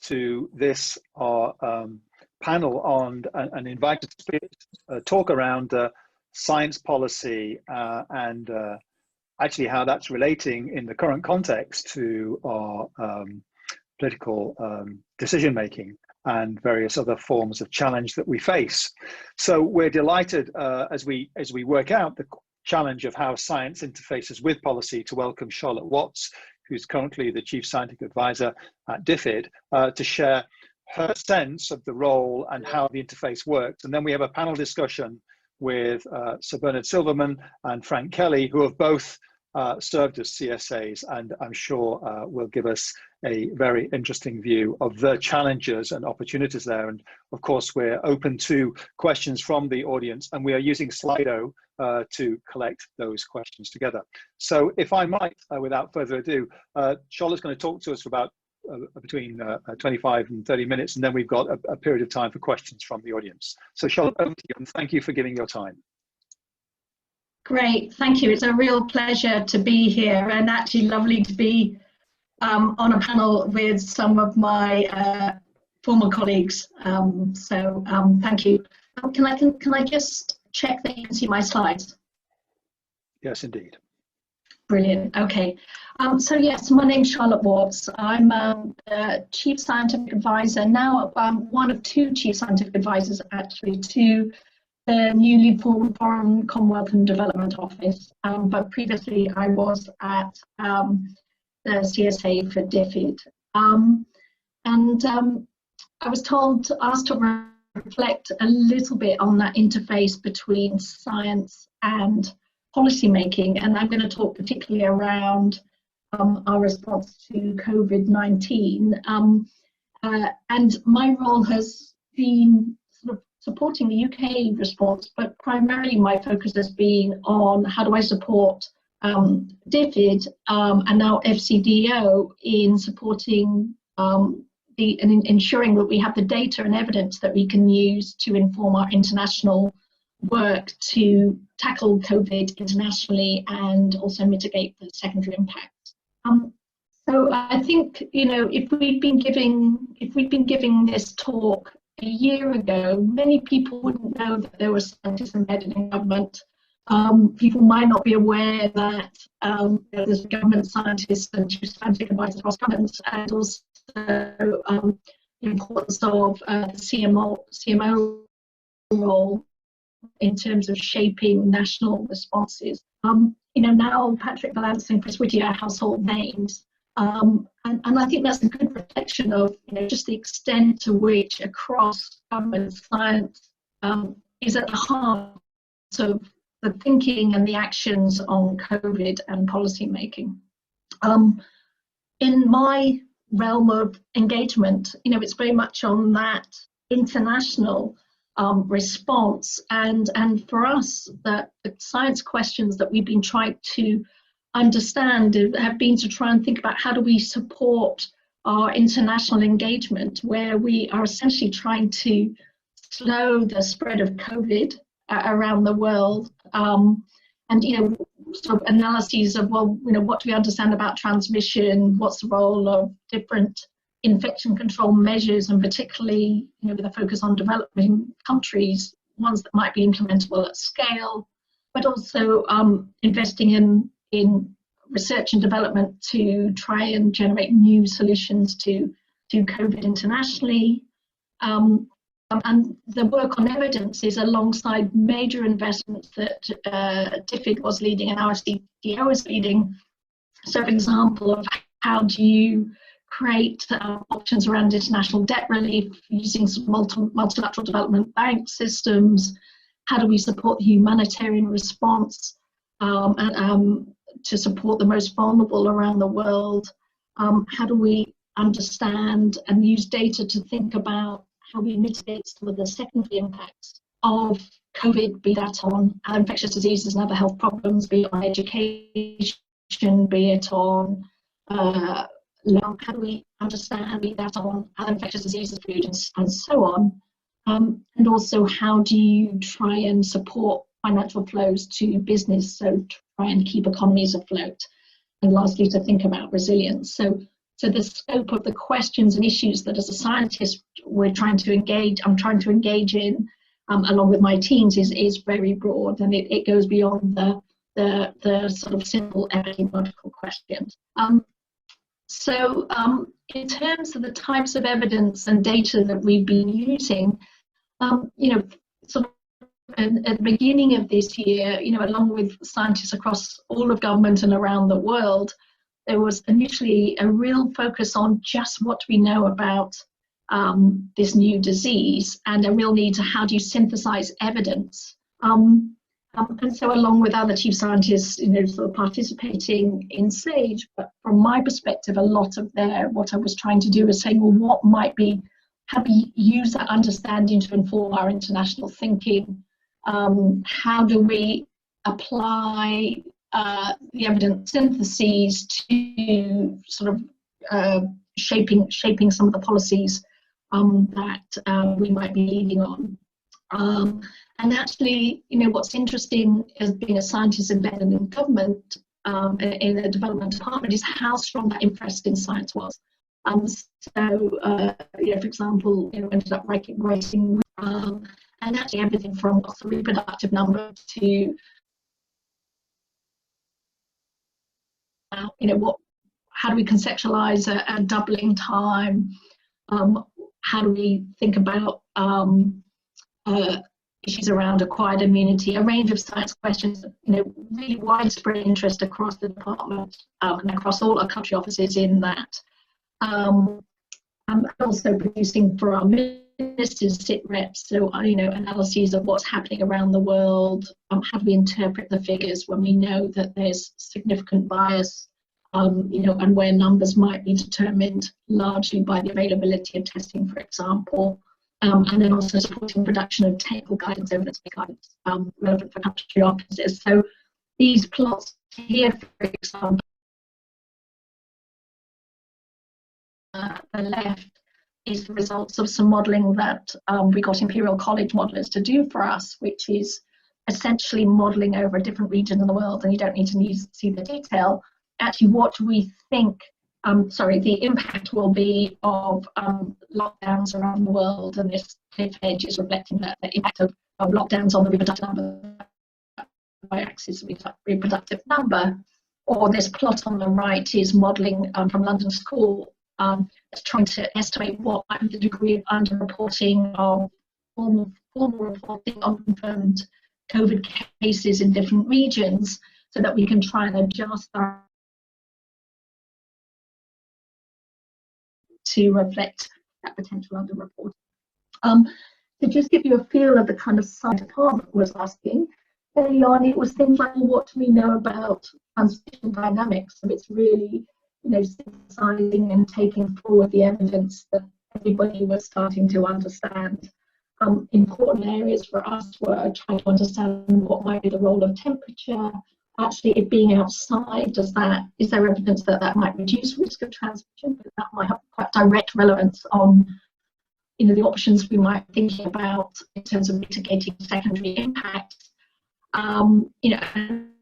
to this our panel on an invited talk around science policy and actually how that's relating in the current context to our political decision making and various other forms of challenge that we face. So we're delighted as we work out the challenge of how science interfaces with policy to welcome Charlotte Watts, who's currently the Chief Scientific Advisor at DFID, to share her sense of the role and how the interface works. And then we have a panel discussion with Sir Bernard Silverman and Frank Kelly, who have both served as CSAs, and I'm sure will give us a very interesting view of the challenges and opportunities there. And of course, we're open to questions from the audience, and we are using Slido to collect those questions together. So if I might, without further ado, Charlotte's going to talk to us for about between 25 and 30 minutes, and then we've got a period of time for questions from the audience. So Charlotte, over to you, and thank you for giving your time. Great, thank you. It's a real pleasure to be here, and actually lovely to be on a panel with some of my former colleagues. Thank you. Can I just check that you can see my slides? Yes, indeed. Brilliant. Okay. So yes, my name's Charlotte Watts. I'm Chief Scientific Advisor now. I'm one of two Chief Scientific Advisors actually to the newly formed Foreign, Commonwealth and Development Office. But previously I was at the CSA for DFID. I was asked to reflect a little bit on that interface between science and policy making, and I'm going to talk particularly around our response to COVID-19. And my role has been sort of supporting the UK response, but primarily my focus has been on how do I support DFID and now FCDO in supporting and ensuring that we have the data and evidence that we can use to inform our international work to tackle COVID internationally and also mitigate the secondary impacts. So I think, you know, if we'd been giving this talk a year ago, many people wouldn't know that there were scientists embedded in government. People might not be aware that there's government scientists and chief scientific advisors across governments, and also the importance of the CMO role in terms of shaping national responses. You know, now Patrick Vallance and Chris Whittier are household names, and I think that's a good reflection of, you know, just the extent to which across government science is at the heart of the thinking and the actions on COVID and policy making. In my realm of engagement, you know, it's very much on that international response, and for us, the science questions that we've been trying to understand have been to try and think about how do we support our international engagement, where we are essentially trying to slow the spread of COVID around the world, and, you know, sort of analyses of, well, you know, what do we understand about transmission, what's the role of different infection control measures, and particularly, you know, with a focus on developing countries, ones that might be implementable at scale, but also investing in research and development to try and generate new solutions to COVID internationally. And the work on evidence is alongside major investments that DFID was leading and our CDO is leading. So, for example, of how do you create options around international debt relief using some multilateral development bank systems? How do we support the humanitarian response and to support the most vulnerable around the world? How do we understand and use data to think about how we mitigate some of the secondary impacts of COVID, be that on infectious diseases and other health problems, be it on education, be it on how do we understand, be that on infectious diseases, food, and so on. And also, how do you try and support financial flows to business, so try and keep economies afloat, and lastly, to think about resilience. So So the scope of the questions and issues that as a scientist I'm trying to engage in, along with my teams, is very broad, and it goes beyond the sort of simple epidemiological questions. So in terms of the types of evidence and data that we've been using, sort of at the beginning of this year, along with scientists across all of government and around the world, there was initially a real focus on just what we know about this new disease, and a real need to how do you synthesize evidence. And so along with other chief scientists, sort of participating in SAGE, but from my perspective, a lot of what I was trying to do is saying, well, what might be, how do we use that understanding to inform our international thinking? How do we apply the evidence syntheses to sort of shaping some of the policies that we might be leading on? And actually, what's interesting as being a scientist embedded in government, in a development department, is how strong that interest in science was. For example, ended up writing and actually everything from what's the reproductive number to, how do we conceptualize a doubling time? How do we think about issues around acquired immunity, a range of science questions, really widespread interest across the department and across all our country offices in that. I'm also producing for our ministers, sit reps, so analyses of what's happening around the world. How do we interpret the figures when we know that there's significant bias, and where numbers might be determined largely by the availability of testing, for example. And then also supporting production of technical guidance, evidence guidance relevant for country offices. So these plots here, for example, the left is the results of some modelling that we got Imperial College modellers to do for us, which is essentially modelling over a different region in the world, and you don't need to see the detail. Actually, what we think the impact will be of lockdowns around the world, and this cliff edge is reflecting the impact of lockdowns on the reproductive number, y-axis reproductive number. Or this plot on the right is modelling from London School, trying to estimate what might be the degree of underreporting of formal reporting on confirmed COVID cases in different regions, so that we can try and adjust our to reflect that potential underreporting. To just give you a feel of the kind of science department was asking, early on it was things like, well, what do we know about transmission dynamics? So it's really, synthesizing and taking forward the evidence that everybody was starting to understand. Important areas for us were trying to understand what might be the role of temperature. Actually, it being outside, is there evidence that might reduce risk of transmission? But that might have quite direct relevance on, the options we might be thinking about in terms of mitigating secondary impacts.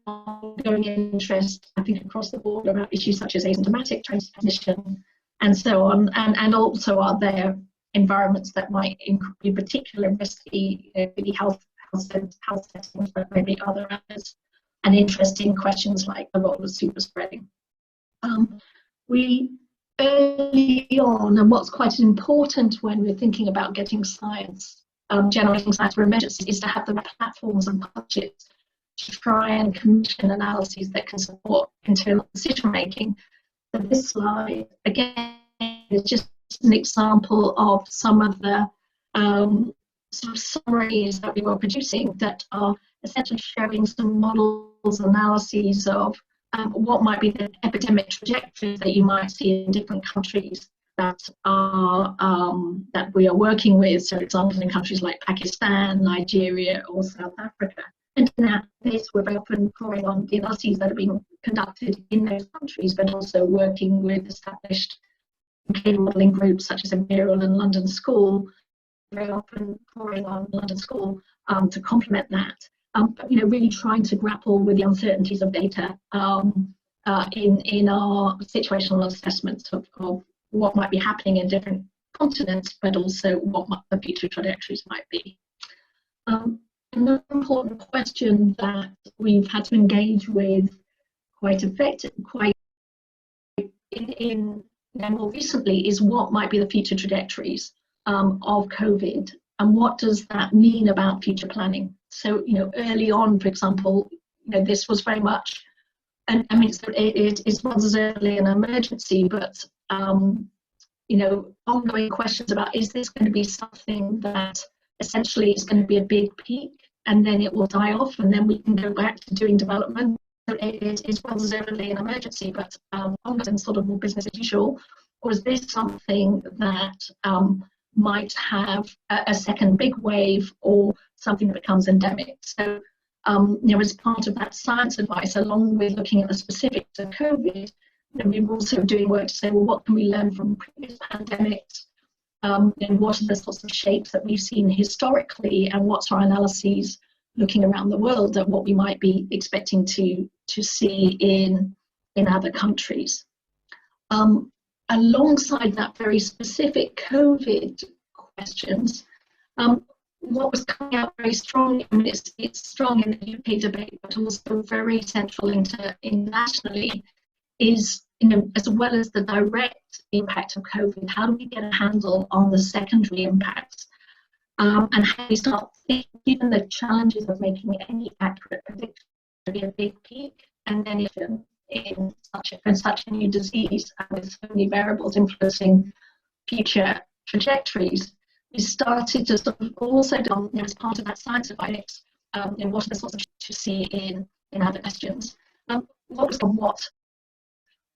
Ongoing interest, I think, across the board about issues such as asymptomatic transmission and so on, and also are there environments that might be particularly risky, really health settings, but maybe other areas. And interesting questions like the role of super spreading. We early on, and what's quite important when we're thinking about getting science, generating science for emergencies, is to have the platforms and budgets to try and commission analyses that can support internal decision making. So this slide, again, is just an example of some of the sort of summaries that we were producing that are essentially showing some models, analyses of what might be the epidemic trajectories that you might see in different countries that are that we are working with. So, for example, in countries like Pakistan, Nigeria, or South Africa. And in that case, we're often drawing on the analyses that are being conducted in those countries, but also working with established modelling groups such as Imperial and London School. Very often drawing on London School to complement that. But really trying to grapple with the uncertainties of data in our situational assessments of what might be happening in different continents, but also what the future trajectories might be. Another important question that we've had to engage with quite more recently is what might be the future trajectories of COVID, and what does that mean about future planning? So, early on, for example, this was very much, and I mean, it was as early an emergency, but ongoing questions about, is this going to be something that essentially is going to be a big peak and then it will die off and then we can go back to doing development? So it was as early an emergency, but ongoing sort of more business as usual. Or is this something that might have a second big wave or something that becomes endemic? So, as part of that science advice, along with looking at the specifics of COVID, we're also doing work to say, well, what can we learn from previous pandemics? And what are the sorts of shapes that we've seen historically, and what's our analyses looking around the world at what we might be expecting to see in other countries? Alongside that very specific COVID questions, what was coming out very strongly, I mean, it's strong in the UK debate, but also very central internationally, is, as well as the direct impact of COVID, how do we get a handle on the secondary impacts? And how do we start thinking, given the challenges of making any accurate prediction, to be a big peak, and then in such a new disease, and with so many variables influencing future trajectories, we started to sort of also, as part of that science advice, what are the sorts of to see in other questions? What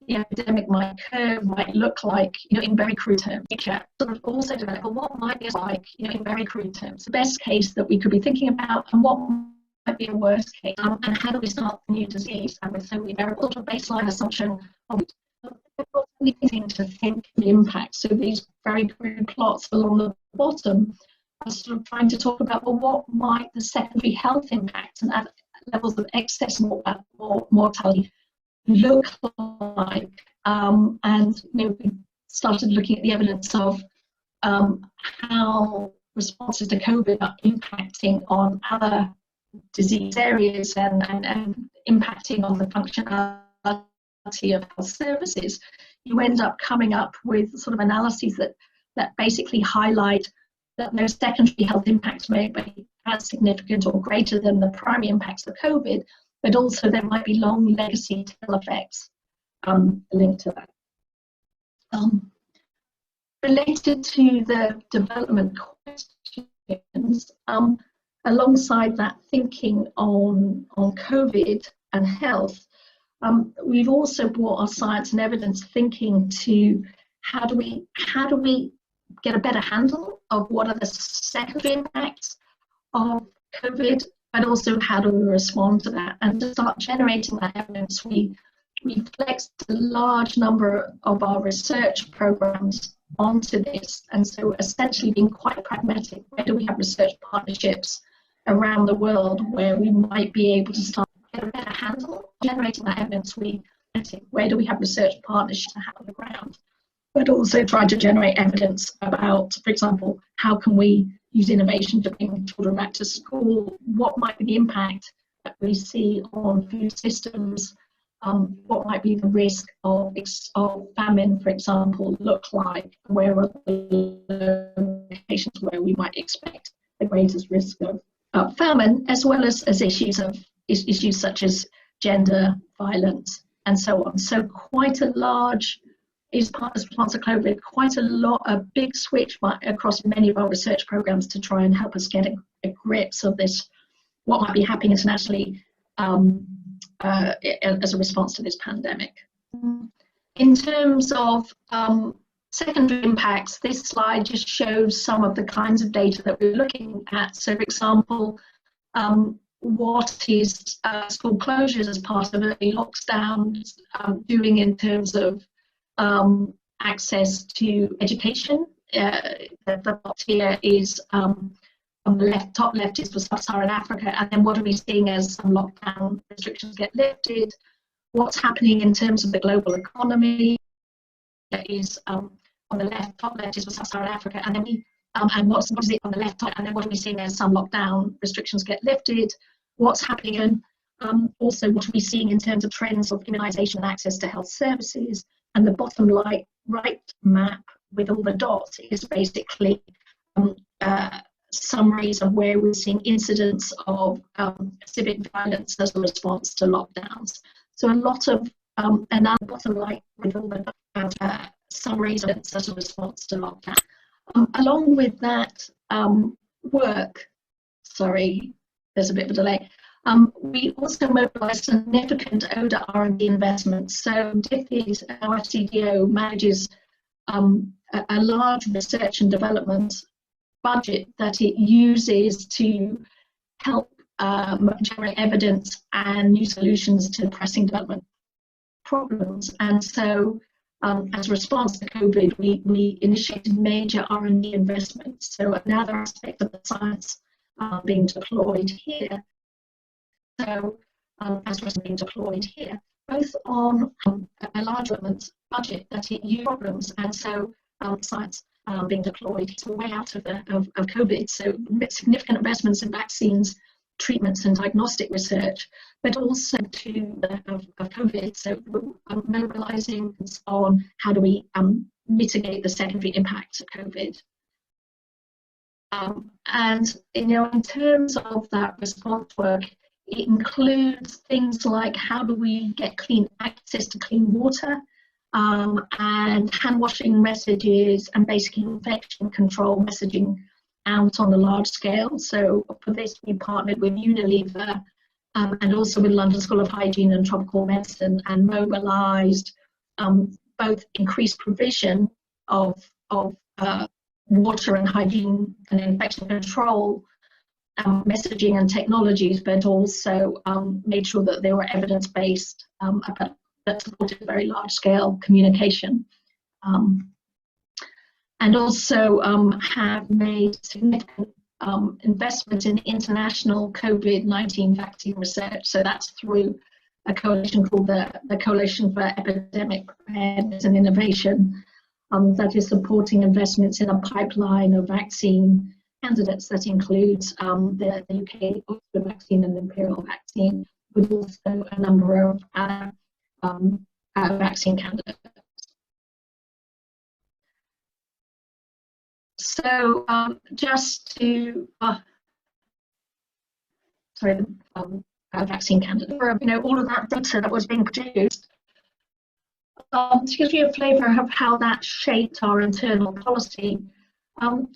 the epidemic might look like, in very crude terms. Sort of also develop, well, what might be like, in very crude terms, the best case that we could be thinking about, and what might be a worst case, and how do we start the new disease? And with so many variables, sort of baseline assumption of anything to think the impact. So these very crude plots along the bottom are sort of trying to talk about, well, what might the secondary health impacts and levels of excess mortality look like? And we started looking at the evidence of how responses to COVID are impacting on other disease areas and impacting on the functionality of health services. You end up coming up with sort of analyses that basically highlight that those secondary health impacts may be as significant or greater than the primary impacts of COVID, but also there might be long legacy tail effects linked to that. Related to the development questions, alongside that thinking on COVID and health, we've also brought our science and evidence thinking to how do we get a better handle of what are the secondary impacts of COVID, but also how do we respond to that? And to start generating that evidence, we flexed a large number of our research programs onto this. And so essentially being quite pragmatic, where do we have research partnerships around the world where we might be able to start to get a better handle, generating that evidence? Where do we have research partnerships on the ground? But also try to generate evidence about, for example, how can we use innovation to bring children back to school? What might be the impact that we see on food systems? What might be the risk of famine, for example, look like? Where are the locations where we might expect the greatest risk of famine, as well as issues such as gender, violence, and so on. So quite a large, as part of COVID, quite a big switch across many of our research programs to try and help us get a grips of this, what might be happening internationally as a response to this pandemic. In terms of secondary impacts, this slide just shows some of the kinds of data that we're looking at. So, for example, what is school closures as part of early lockdowns doing in terms of access to education? The box here is on the top left is for sub-Saharan Africa, and then what are we seeing as some lockdown restrictions get lifted? what's happening in terms of the global economy. That is on the left, top left is Sub-Saharan Africa, and then and what is it on the left top, and then what are we seeing as some lockdown restrictions get lifted, what's happening, and also what are we seeing in terms of trends of immunisation and access to health services. And the bottom right map with all the dots is basically summaries of where we're seeing incidents of civic violence as a response to lockdowns. So a lot of, and now the bottom right with all the summaries of it as a response to lockdown. Along with that work, sorry, there's a bit of a delay. We also mobilise significant ODA R&D investments. So DIFI's, our CDO, manages a large research and development budget that it uses to help generate evidence and new solutions to pressing development problems. And so as a response to COVID, we initiated major R&D investments. So another aspect of the science being deployed here. So as was being deployed here, both on a large development budget that it uses problems, and so science being deployed to a way out of COVID. So significant investments in vaccines, treatments, and diagnostic research, but also of COVID. So we're mobilising on how do we mitigate the secondary impacts of COVID. And in terms of that response work, it includes things like how do we get clean access to clean water, and hand washing messages and basic infection control messaging out on a large scale. So for this, we partnered with Unilever and also with London School of Hygiene and Tropical Medicine, and mobilised both increased provision of water and hygiene and infection control messaging and technologies, but also made sure that they were evidence-based, that supported very large-scale communication. And also have made significant investment in international COVID-19 vaccine research. So that's through a coalition called the Coalition for Epidemic Preparedness and Innovation, that is supporting investments in a pipeline of vaccine candidates that includes the UK Oxford vaccine and Imperial vaccine, with also a number of vaccine candidates. So just to, vaccine candidate, all of that data that was being produced, to give you a flavour of how that shaped our internal policy,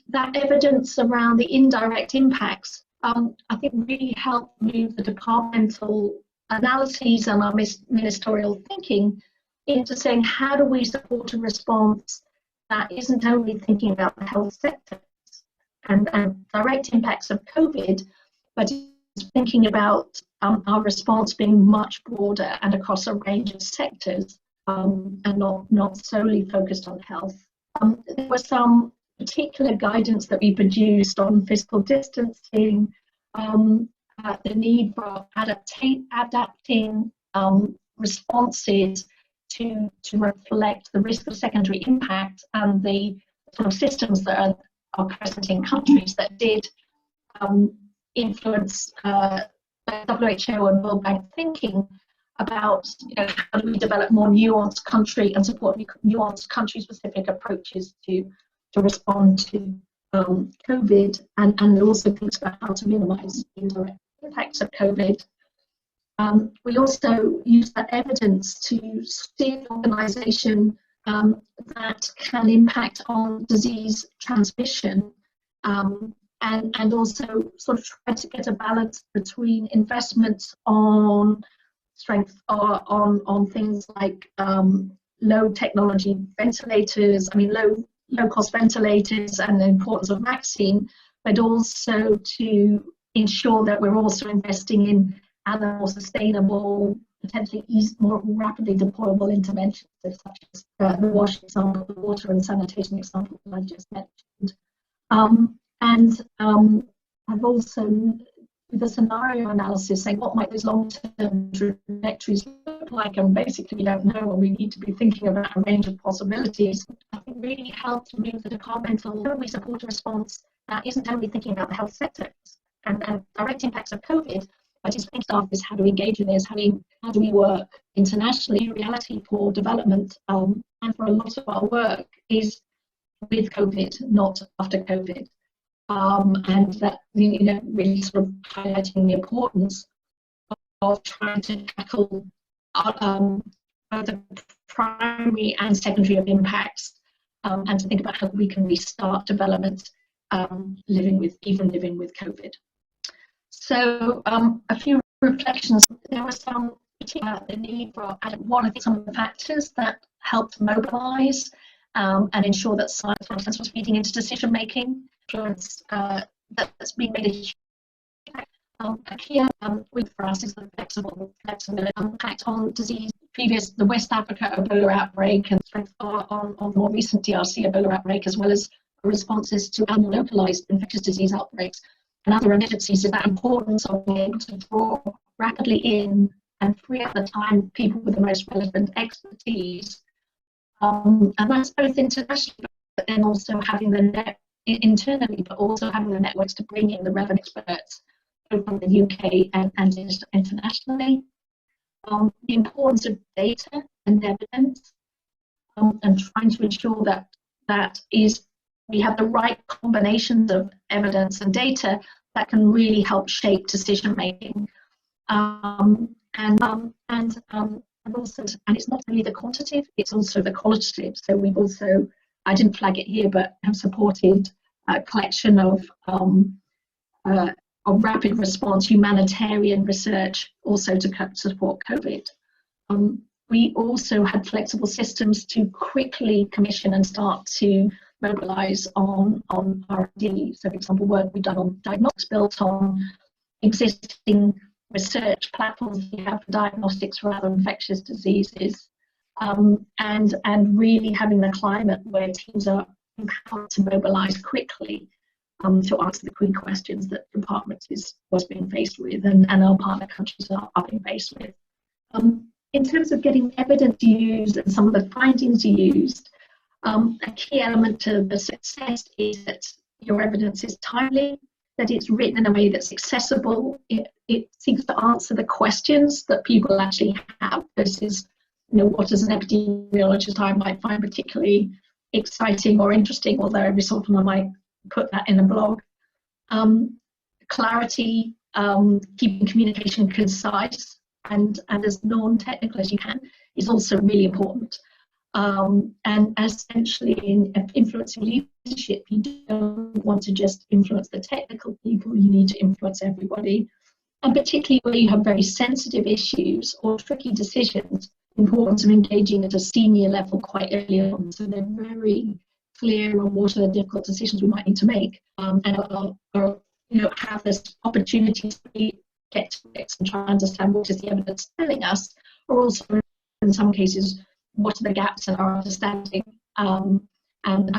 that evidence around the indirect impacts, I think really helped move the departmental analyses and our ministerial thinking into saying, how do we support a response that isn't only thinking about the health sector and direct impacts of COVID, but is thinking about our response being much broader and across a range of sectors, and not solely focused on health. There was some particular guidance that we produced on physical distancing, the need for adapting responses to reflect the risk of secondary impact, and the sort of systems that are present in countries that did influence WHO and World Bank thinking about how do we develop more nuanced country and support nuanced country-specific approaches to respond to COVID, and also thinks about how to minimise indirect impacts of COVID. We also use that evidence to steer the organisation that can impact on disease transmission, and also sort of try to get a balance between investments on strength on things like low technology ventilators, low cost ventilators, and the importance of vaccine, but also to ensure that we're also investing in other more sustainable, potentially more rapidly deployable interventions, such as the wash example, the water and sanitation example that I just mentioned. And I've also with a scenario analysis, saying what might those long-term trajectories look like, and basically we don't know, and we need to be thinking about a range of possibilities. I think really helped move the departmental, how do we support a response that isn't only thinking about the health sector and direct impacts of COVID, but is thinking of this, how do we engage in this, how do we work internationally. Reality for development and for a lot of our work is with COVID, not after COVID. And that, you know, really sort of highlighting the importance of trying to tackle the primary and secondary of impacts, and to think about how we can restart development, living with COVID. So a few reflections. There was some the need for, what I think some of the factors that helped mobilise and ensure that science was feeding into decision making. Influence that's being made a key for us is the flexibility impact on disease. The West Africa Ebola outbreak and on more recent DRC Ebola outbreak, as well as responses to localized infectious disease outbreaks and other emergencies, is that importance of being able to draw rapidly in and free up the time people with the most relevant expertise. And that's both internationally, but then also having the net internally, but also having the networks to bring in the relevant experts both from the UK and internationally. The importance of data and evidence, and trying to ensure that we have the right combinations of evidence and data that can really help shape decision making. And it's not only the quantitative, it's also the qualitative. So we've also, I didn't flag it here, but have supported a collection of rapid response humanitarian research also to support COVID. We also had flexible systems to quickly commission and start to mobilize on R&D. So, for example, work we've done on diagnostics built on existing research platforms we have for diagnostics for other infectious diseases, and really having the climate where teams are empowered to mobilize quickly to answer the key questions that the department was being faced with, and our partner countries are being faced with. In terms of getting evidence used and some of the findings used, a key element to the success is that your evidence is timely, that it's written in a way that's accessible. It seeks to answer the questions that people actually have versus, you know, what as an epidemiologist I might find particularly exciting or interesting, although every so often I might put that in a blog. Clarity, keeping communication concise and as non-technical as you can is also really important. And essentially in influencing leadership, you don't want to just influence the technical people, you need to influence everybody. And particularly where you have very sensitive issues or tricky decisions, importance of engaging at a senior level quite early on, so they're very clear on what are the difficult decisions we might need to make, and you know, have this opportunity to get to it and try and understand what is the evidence telling us, or also in some cases what are the gaps in our understanding, and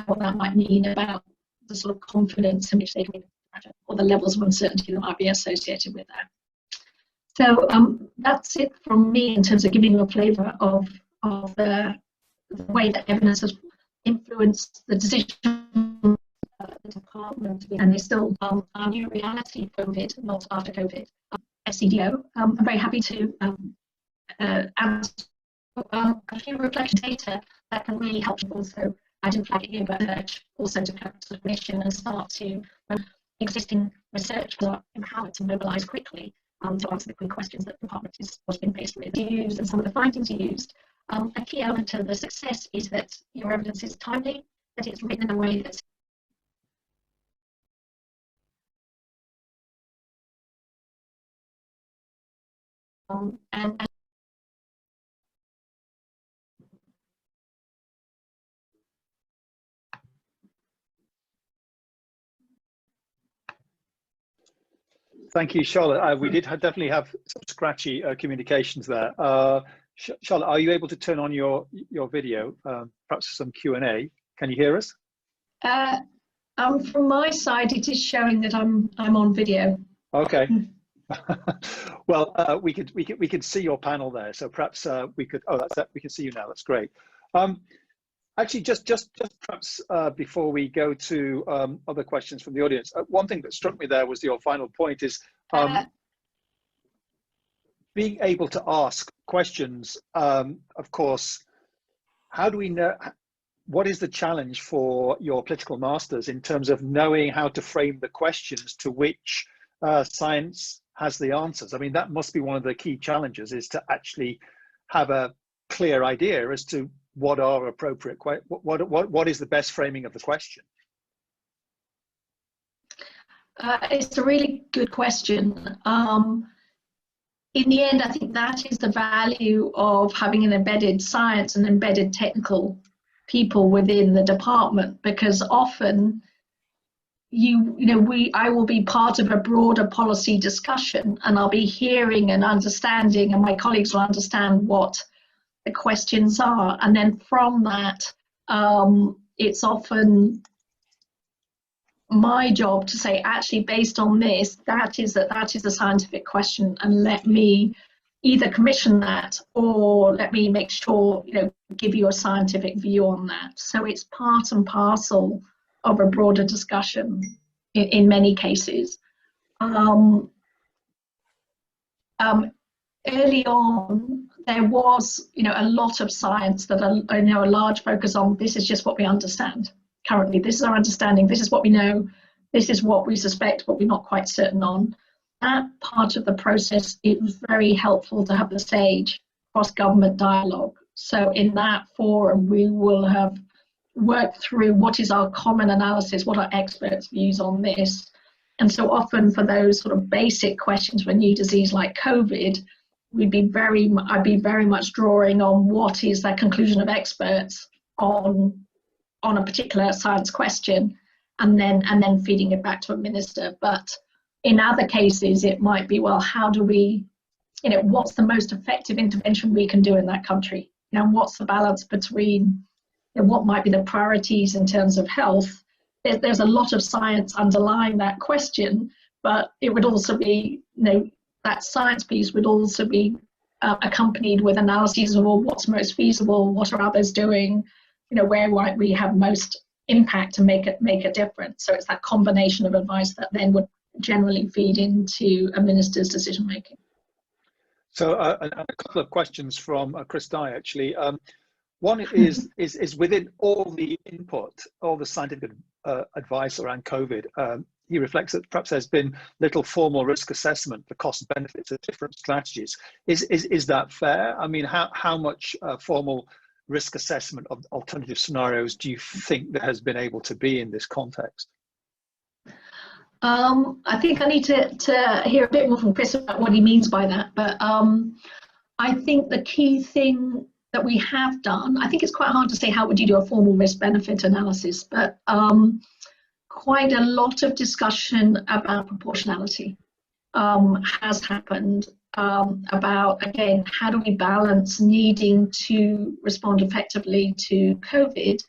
what that might mean about the sort of confidence in which they can, or the levels of uncertainty that might be associated with that. So that's it from me in terms of giving you a flavour of the way that evidence has influenced the decision of the department, and is still our new reality, COVID, not after COVID. SCDO, I'm very happy to answer a few reflection data that can really help you. Also, I didn't flag it here, but also to come to the mission and start to existing research are empowered to mobilise quickly to answer the quick questions that the department was being faced with. Used and some of the findings you used. A key element of the success is that your evidence is timely, that it's written in a way that's and Thank you, Charlotte. We did definitely have some scratchy communications there. Charlotte, are you able to turn on your video? Perhaps some Q&A. Can you hear us? From my side, it is showing that I'm on video. Okay. Well, we could see your panel there, so perhaps we could. Oh, that's that. We can see you now. That's great. Actually, just perhaps before we go to other questions from the audience, one thing that struck me there was your final point is being able to ask questions. Of course, how do we know? What is the challenge for your political masters in terms of knowing how to frame the questions to which science has the answers? I mean, that must be one of the key challenges, is to actually have a clear idea as to what are appropriate, what is the best framing of the question? It's a really good question. In the end, I think that is the value of having an embedded science and embedded technical people within the department, because often I will be part of a broader policy discussion, and I'll be hearing and understanding, and my colleagues will understand what the questions are, and then from that it's often my job to say, actually, based on this, that is a scientific question, and let me either commission that or let me make sure, give you a scientific view on that. So it's part and parcel of a broader discussion in many cases. Early on, there was, a lot of science that a large focus on. This is just what we understand currently. This is our understanding. This is what we know. This is what we suspect, but we're not quite certain on. That part of the process, it was very helpful to have the SAGE cross-government dialogue. So in that forum, we will have worked through what is our common analysis, what are experts' views on this. And so often for those sort of basic questions for a new disease like COVID, I'd be very much drawing on what is the conclusion of experts on a particular science question, and then feeding it back to a minister. But in other cases, it might be, well, how do we, what's the most effective intervention we can do in that country? What's the balance between what might be the priorities in terms of health? There's a lot of science underlying that question, but it would also be, that science piece would also be accompanied with analyses of, well, what's most feasible, what are others doing, where might we have most impact and make a difference. So it's that combination of advice that then would generally feed into a minister's decision making. So a couple of questions from Chris Dye, actually. One is within all the input, all the scientific advice around COVID, he reflects that perhaps there's been little formal risk assessment, the cost and benefits of different strategies. Is that fair? I mean, how much formal risk assessment of alternative scenarios do you think there has been able to be in this context? I think I need to hear a bit more from Chris about what he means by that. But I think the key thing that we have done, I think it's quite hard to say how would you do a formal risk-benefit analysis, but quite a lot of discussion about proportionality has happened about, again, how do we balance needing to respond effectively to COVID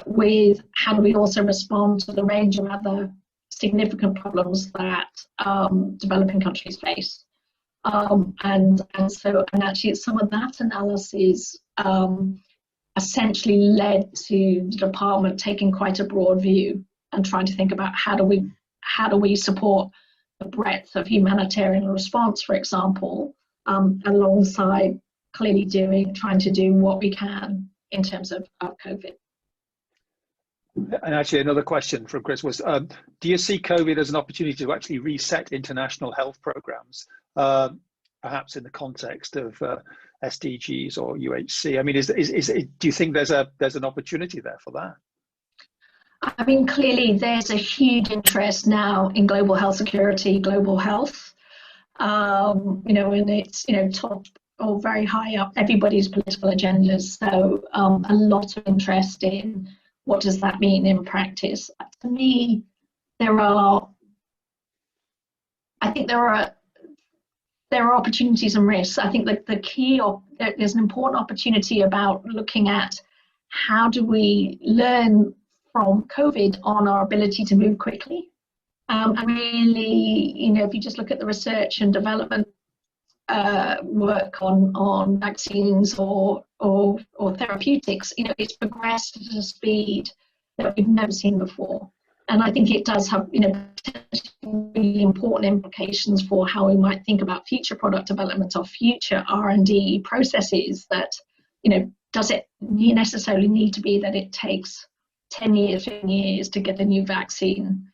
with how do we also respond to the range of other significant problems that developing countries face. And actually some of that analysis essentially led to the department taking quite a broad view and trying to think about how do we support the breadth of humanitarian response, for example, alongside clearly trying to do what we can in terms of COVID. And actually another question from Chris was, do you see COVID as an opportunity to actually reset international health programs, perhaps in the context of SDGs or UHC? I mean, do you think there's an opportunity there for that? I mean, clearly there's a huge interest now in global health security, global health, and it's, top or very high up everybody's political agendas. So a lot of interest in what does that mean in practice. To me, there are opportunities and risks. I think that there's an important opportunity about looking at how do we learn from COVID on our ability to move quickly And really, if you just look at the research and development work on vaccines or therapeutics, it's progressed at a speed that we've never seen before. And I think it does have, really important implications for how we might think about future product development or future R&D processes. That, does it necessarily need to be that it takes 10 years, 15 years to get a new vaccine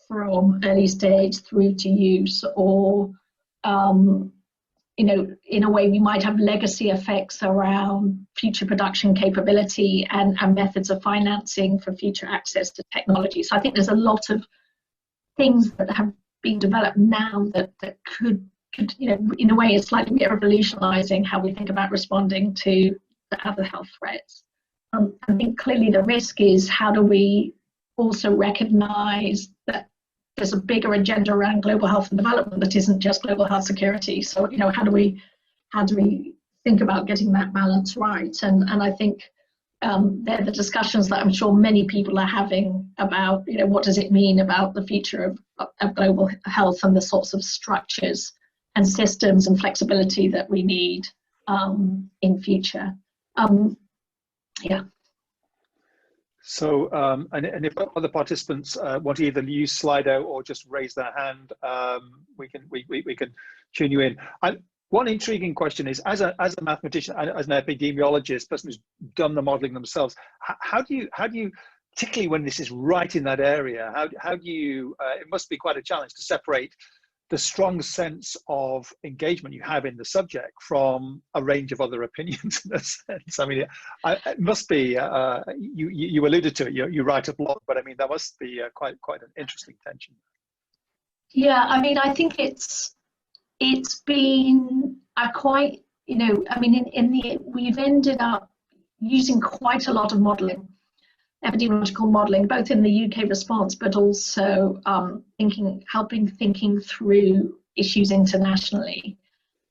from early stage through to use, or in a way we might have legacy effects around future production capability and methods of financing for future access to technology. So I think there's a lot of things that have been developed now that could in a way is slightly revolutionizing how we think about responding to the other health threats. I think clearly the risk is, how do we also recognize that there's a bigger agenda around global health and development that isn't just global health security? So, how do we think about getting that balance right? And I think they're the discussions that I'm sure many people are having about, what does it mean about the future of global health and the sorts of structures and systems and flexibility that we need in future. Yeah. So, and if other participants want to either use Slido or just raise their hand, we can tune you in. One intriguing question is, as a mathematician, as an epidemiologist, person who's done the modeling themselves, how do you, particularly when this is right in that area, how do you? It must be quite a challenge to separate the strong sense of engagement you have in the subject from a range of other opinions in a sense. I mean, it must be, you alluded to it, you write a blog, but I mean, that must be quite an interesting tension. Yeah, I mean, I think it's been quite, I mean, we've ended up using quite a lot of modeling, epidemiological modeling, both in the UK response, but also helping thinking through issues internationally.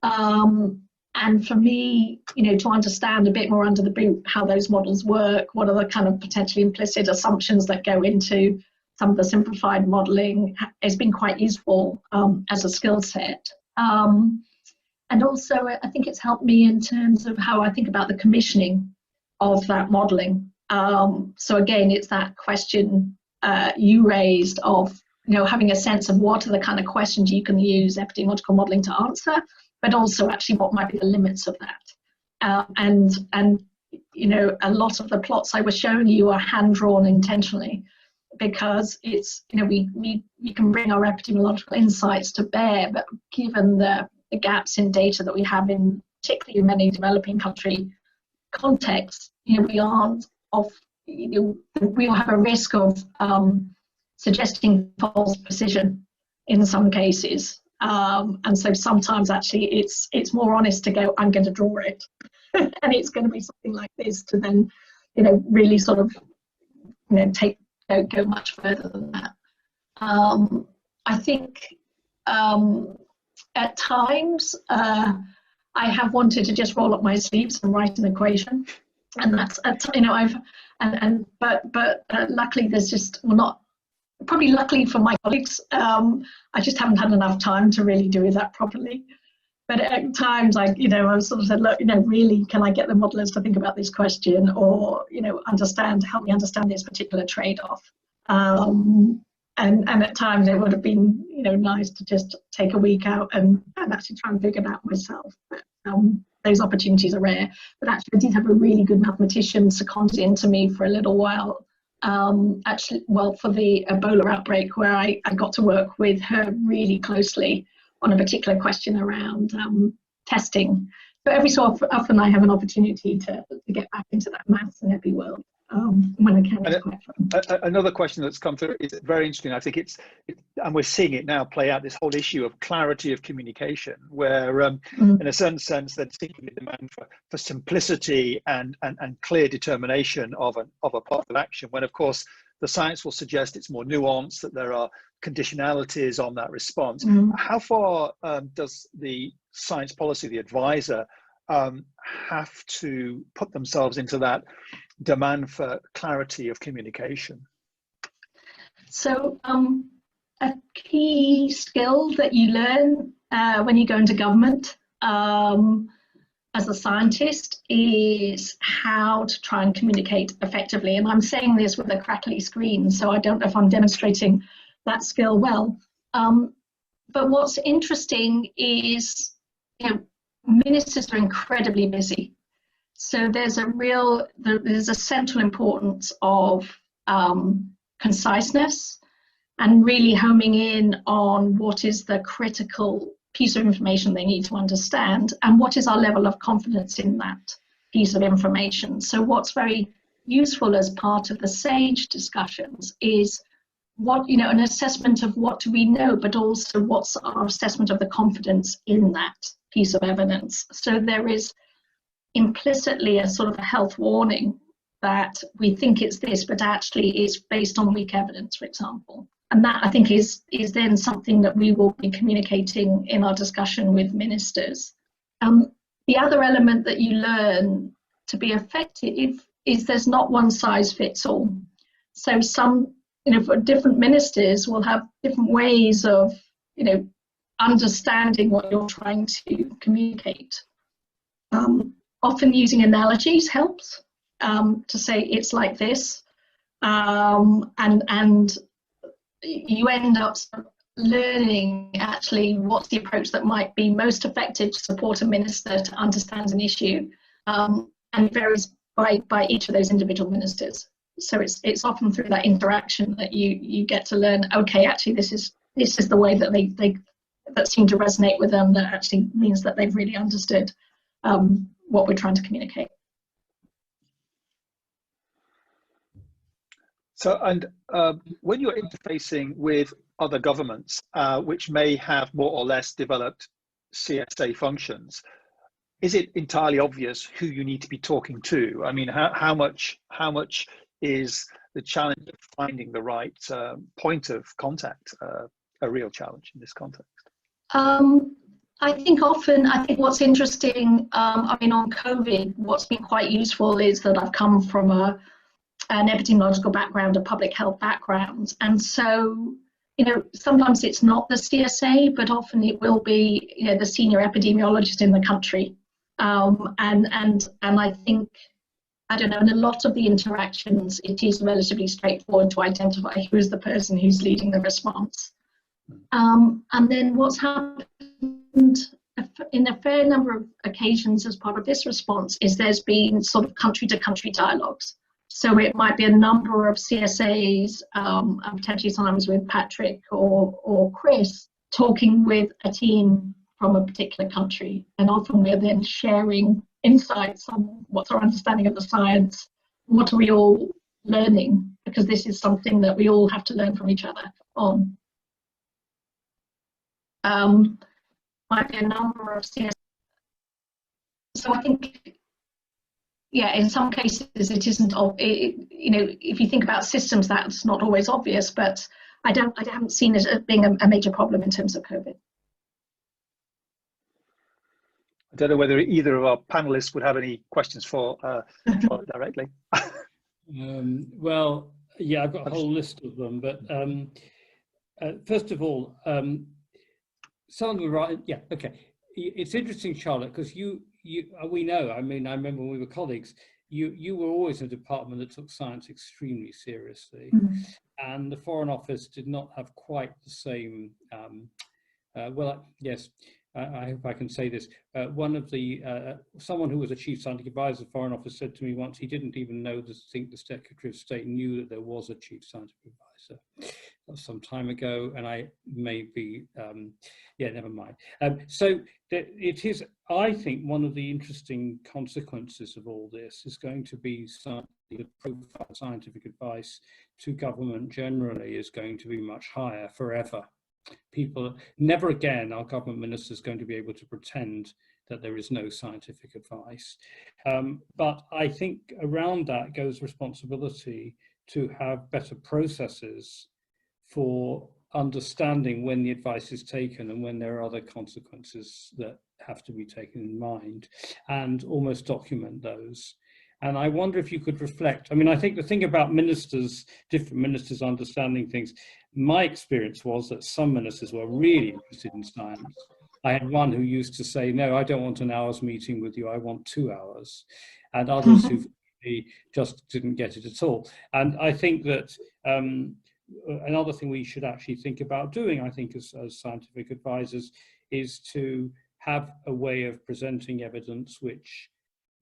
And for me, to understand a bit more under the boot how those models work, what are the kind of potentially implicit assumptions that go into some of the simplified modeling, has been quite useful as a skill set. And also, I think it's helped me in terms of how I think about the commissioning of that modeling. So again, it's that question you raised of, having a sense of what are the kind of questions you can use epidemiological modeling to answer, but also actually what might be the limits of that. And a lot of the plots I was showing you are hand-drawn intentionally, because it's, we can bring our epidemiological insights to bear, but given the gaps in data that we have in particularly in many developing country contexts, we aren't we'll have a risk of suggesting false precision in some cases, and so sometimes actually it's more honest to go, I'm going to draw it and it's going to be something like this, to then really sort of go much further than that. I think at times I have wanted to just roll up my sleeves and write an equation, and that's but luckily there's just, well, not probably luckily for my colleagues, I just haven't had enough time to really do that properly. But at times I've sort of said, look, really, can I get the modelers to think about this question, or help me understand this particular trade-off? And at times it would have been nice to just take a week out and actually try and figure it out myself. But those opportunities are rare. But actually, I did have a really good mathematician seconded into me for a little while. For the Ebola outbreak, where I got to work with her really closely on a particular question around testing. But every so often I have an opportunity to get back into that maths and epi world when I can. It's quite fun. Another question that's come through is very interesting. I think and we're seeing it now play out, this whole issue of clarity of communication, where in a certain sense there's a demand for simplicity and clear determination of a path of action, when of course the science will suggest it's more nuanced, that there are conditionalities on that response. How far does the science policy, the advisor, have to put themselves into that demand for clarity of communication? So a key skill that you learn when you go into government as a scientist is how to try and communicate effectively. And I'm saying this with a crackly screen, so I don't know if I'm demonstrating that skill well. But what's interesting is, ministers are incredibly busy. So there's a central importance of conciseness and really homing in on what is the critical piece of information they need to understand and what is our level of confidence in that piece of information. So what's very useful as part of the SAGE discussions is an assessment of what do we know, but also what's our assessment of the confidence in that piece of evidence. So there is implicitly a sort of a health warning that we think it's this, but actually it's based on weak evidence, for example. And that, I think, is then something that we will be communicating in our discussion with ministers. The other element that you learn to be effective is there's not one size fits all. So some, for different ministers will have different ways of, understanding what you're trying to communicate. Often using analogies helps, to say it's like this, and you end up learning actually what's the approach that might be most effective to support a minister to understand an issue, and it varies by each of those individual ministers. So it's often through that interaction that you get to learn, okay, actually this is the way that they that seem to resonate with them, that actually means that they've really understood what we're trying to communicate. So, and when you're interfacing with other governments, which may have more or less developed CSA functions, is it entirely obvious who you need to be talking to? I mean, how much is the challenge of finding the right point of contact a real challenge in this context? I think what's interesting, on COVID, what's been quite useful is that I've come from an epidemiological background, a public health background. And so, sometimes it's not the CSA, but often it will be, the senior epidemiologist in the country. And I think, I don't know, in a lot of the interactions, it is relatively straightforward to identify who's the person who's leading the response. And then what's happened in a fair number of occasions as part of this response is there's been sort of country-to-country dialogues. So it might be a number of CSAs, potentially sometimes with Patrick or Chris, talking with a team from a particular country. And often we're then sharing insights on what's our understanding of the science, what are we all learning, because this is something that we all have to learn from each other on. Might be a number of CSAs. So I think, in some cases it isn't, if you think about systems, that's not always obvious, but I haven't seen it as being a major problem in terms of COVID. I don't know whether either of our panelists would have any questions for Charlotte directly. Well, yeah, I've got a whole list of them, but first of all, some of them right. Yeah, okay. It's interesting, Charlotte, because we know. I mean, I remember when we were colleagues. You were always a department that took science extremely seriously, and the Foreign Office did not have quite the same. Yes. I hope I can say this. One of the someone who was a chief scientific advisor of the Foreign Office said to me once he didn't even think the Secretary of State knew that there was a chief scientific advisor. That was some time ago, and I may be never mind. So it is. I think one of the interesting consequences of all this is going to be the profile of scientific advice to government generally is going to be much higher forever. People, never again are government ministers going to be able to pretend that there is no scientific advice. But I think around that goes responsibility to have better processes for understanding when the advice is taken and when there are other consequences that have to be taken in mind, and almost document those. And I wonder if you could reflect. I mean, I think the thing about ministers, different ministers understanding things, my experience was that some ministers were really interested in science. I had one who used to say, no, I don't want an hour's meeting with you, I want 2 hours. And others who just didn't get it at all. And I think that another thing we should actually think about doing, I think, as scientific advisors, is to have a way of presenting evidence which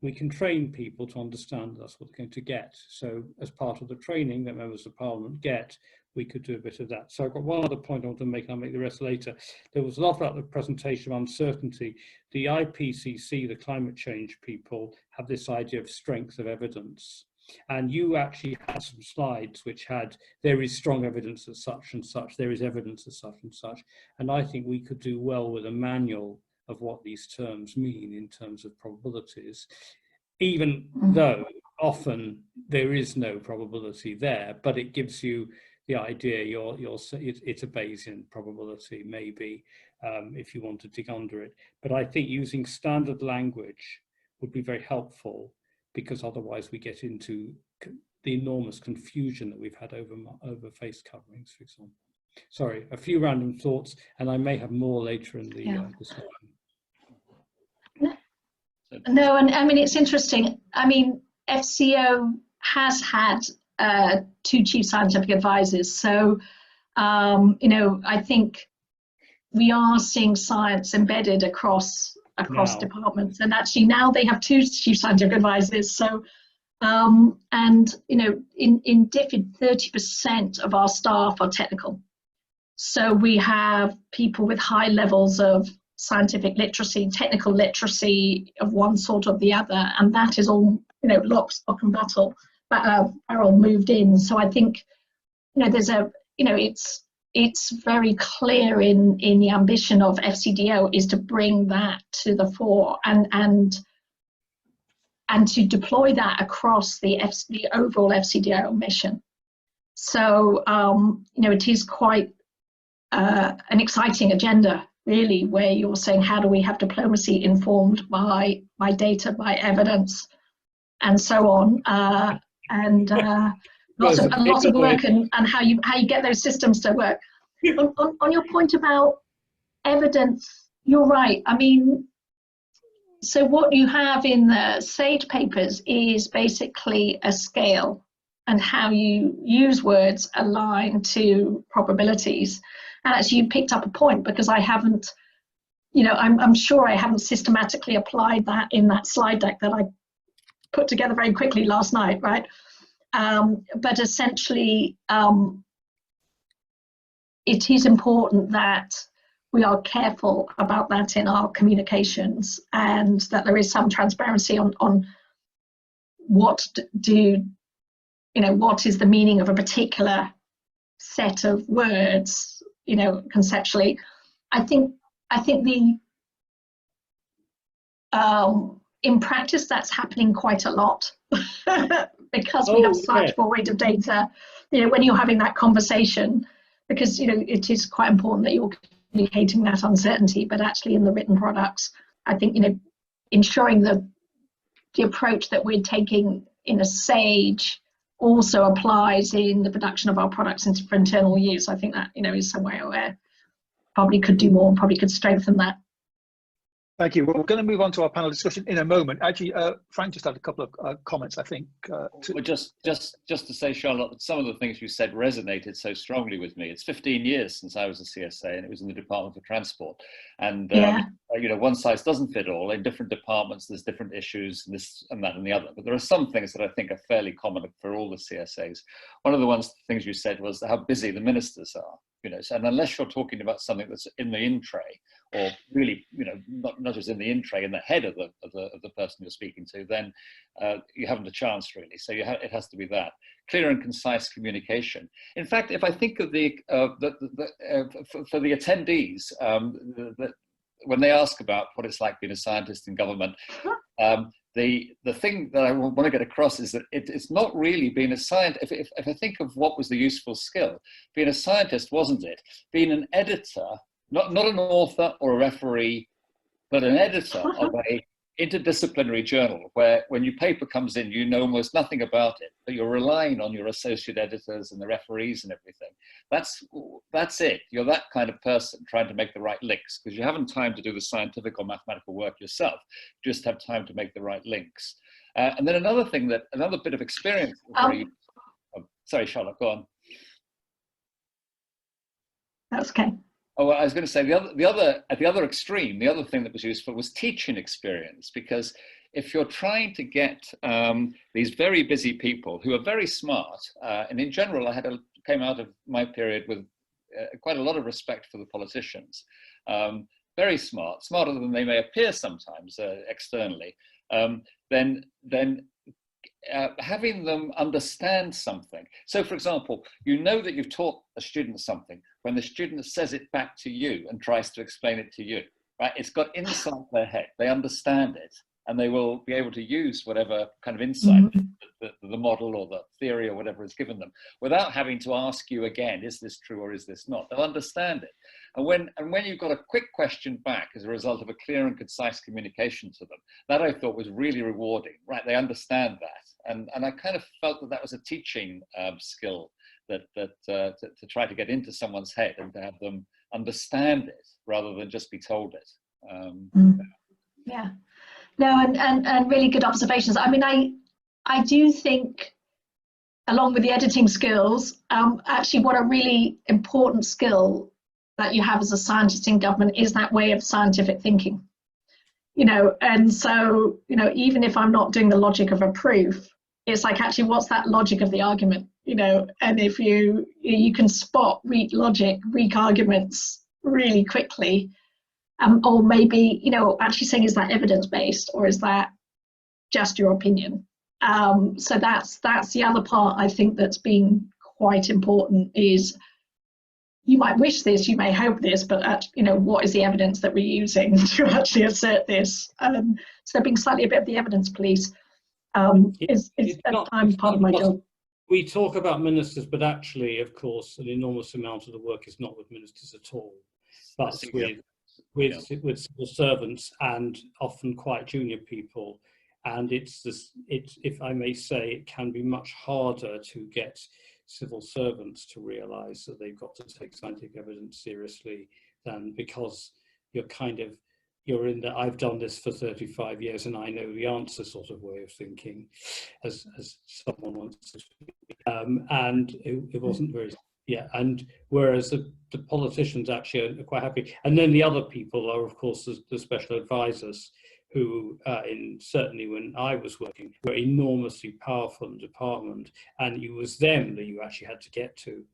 we can train people to understand that's what they're going to get. So as part of the training that members of Parliament get, we could do a bit of that. So I've got one other point I want to make, and I'll make the rest later. There was a lot about the presentation of uncertainty. The IPCC, the climate change people, have this idea of strength of evidence. And you actually had some slides which had, there is strong evidence of such and such, there is evidence of such and such. And I think we could do well with a manual of what these terms mean in terms of probabilities, even though often there is no probability there, but it gives you the idea it's a Bayesian probability, maybe, if you want to dig under it. But I think using standard language would be very helpful, because otherwise we get into the enormous confusion that we've had over face coverings, for example. Sorry, a few random thoughts, and I may have more later in the discussion. No, and I mean, it's interesting. I mean, FCO has had 2 chief scientific advisors. So, you know, I think we are seeing science embedded across departments. And actually now they have 2 chief scientific advisors. So, and, you know, in DFID, 30% of our staff are technical. So we have people with high levels of scientific literacy, technical literacy of one sort or the other, and that is all, you know, lock, stock and barrel moved in. So I think, you know, there's a, you know, it's very clear in the ambition of FCDO is to bring that to the fore and to deploy that across the overall FCDO mission. So you know, it is quite an exciting agenda, really, where you're saying, how do we have diplomacy informed by data, by evidence, and so on, and a lot of work, and how you get those systems to work. On your point about evidence, you're right. I mean, so what you have in the SAGE papers is basically a scale and how you use words align to probabilities. And actually, you picked up a point, because I haven't, you know, I'm sure I haven't systematically applied that in that slide deck that I put together very quickly last night, right? But essentially, it is important that we are careful about that in our communications, and that there is some transparency on what what is the meaning of a particular set of words, you know, conceptually. I think the in practice that's happening quite a lot because we have such void of data, you know, when you're having that conversation, because, you know, it is quite important that you're communicating that uncertainty, but actually in the written products, I think, you know, ensuring the approach that we're taking in a SAGE also applies in the production of our products for internal use. I think that, you know, is somewhere where probably could do more, probably could strengthen that. Thank you. Well, we're going to move on to our panel discussion in a moment. Actually, Frank just had a couple of comments, I think. Well, just to say, Charlotte, some of the things you said resonated so strongly with me. It's 15 years since I was a CSA, and it was in the Department for Transport. And you know, one size doesn't fit all. In different departments, there's different issues, and this and that and the other. But there are some things that I think are fairly common for all the CSAs. One of the things you said was how busy the ministers are. You know, so, and unless you're talking about something that's in the in tray, or really, you know, not just in the in tray, in the head of the person you're speaking to, then you haven't a chance, really. So it has to be that clear and concise communication. In fact, if I think of for the attendees, when they ask about what it's like being a scientist in government, the thing that I want to get across is that it's not really being a scientist. If I think of what was the useful skill, being a scientist, wasn't it? Being an editor, not an author or a referee, but an editor of interdisciplinary journal where when your paper comes in, you know almost nothing about it, but you're relying on your associate editors and the referees and everything. That's it. You're that kind of person trying to make the right links, because you haven't time to do the scientific or mathematical work yourself. You just have time to make the right links. And then another bit of experience. Sorry, Charlotte, go on. That's okay. Oh, I was going to say at the other extreme, the other thing that was useful was teaching experience, because if you're trying to get these very busy people who are very smart, and in general, came out of my period with quite a lot of respect for the politicians, very smart, smarter than they may appear sometimes externally, then having them understand something. So, for example, you know that you've taught a student something when the student says it back to you and tries to explain it to you, right? It's got inside their head. They understand it, and they will be able to use whatever kind of insight the model or the theory or whatever is given them without having to ask you again, is this true or is this not? They'll understand it. And when you've got a quick question back as a result of a clear and concise communication to them, that I thought was really rewarding, right? They understand that. And I kind of felt that was a teaching skill that to try to get into someone's head and to have them understand it rather than just be told it. Yeah, no, and really good observations. I mean, I do think, along with the editing skills, actually what a really important skill that you have as a scientist in government is that way of scientific thinking. You know, and so, you know, even if I'm not doing the logic of a proof, it's like, actually, what's that logic of the argument? You know, and if you can spot weak logic, weak arguments really quickly, or maybe, you know, actually saying, is that evidence-based or is that just your opinion? So that's the other part I think that's been quite important, is you might wish this, you may hope this, but you know, what is the evidence that we're using to actually assert this? So being slightly a bit of the evidence police is at times part of my job. We talk about ministers, but actually, of course, an enormous amount of the work is not with ministers at all, but with civil servants and often quite junior people. And it's, if I may say, it can be much harder to get civil servants to realise that they've got to take scientific evidence seriously, than because you're in the I've done this for 35 years and I know the answer sort of way of thinking, as someone once said. And it wasn't very, and whereas the politicians actually are quite happy. And then the other people are, of course, the special advisors, who, certainly when I was working, were enormously powerful in the department, and it was them that you actually had to get to,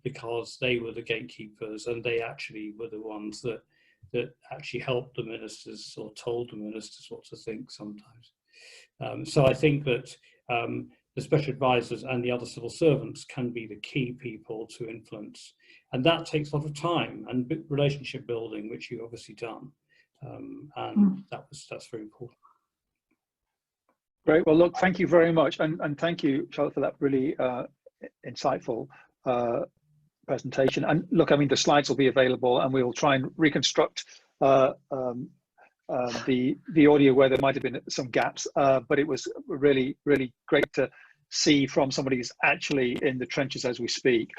because they were the gatekeepers, and they actually were the ones that actually helped the ministers or told the ministers what to think sometimes. So I think that the special advisors and the other civil servants can be the key people to influence, and that takes a lot of time and relationship building, which you've obviously done. And that's very important. Great. Well, look, thank you very much, and thank you, Charlotte, for that really insightful presentation. And look, I mean, the slides will be available, and we will try and reconstruct the audio where there might have been some gaps. But it was really, really great to see from somebody who's actually in the trenches as we speak.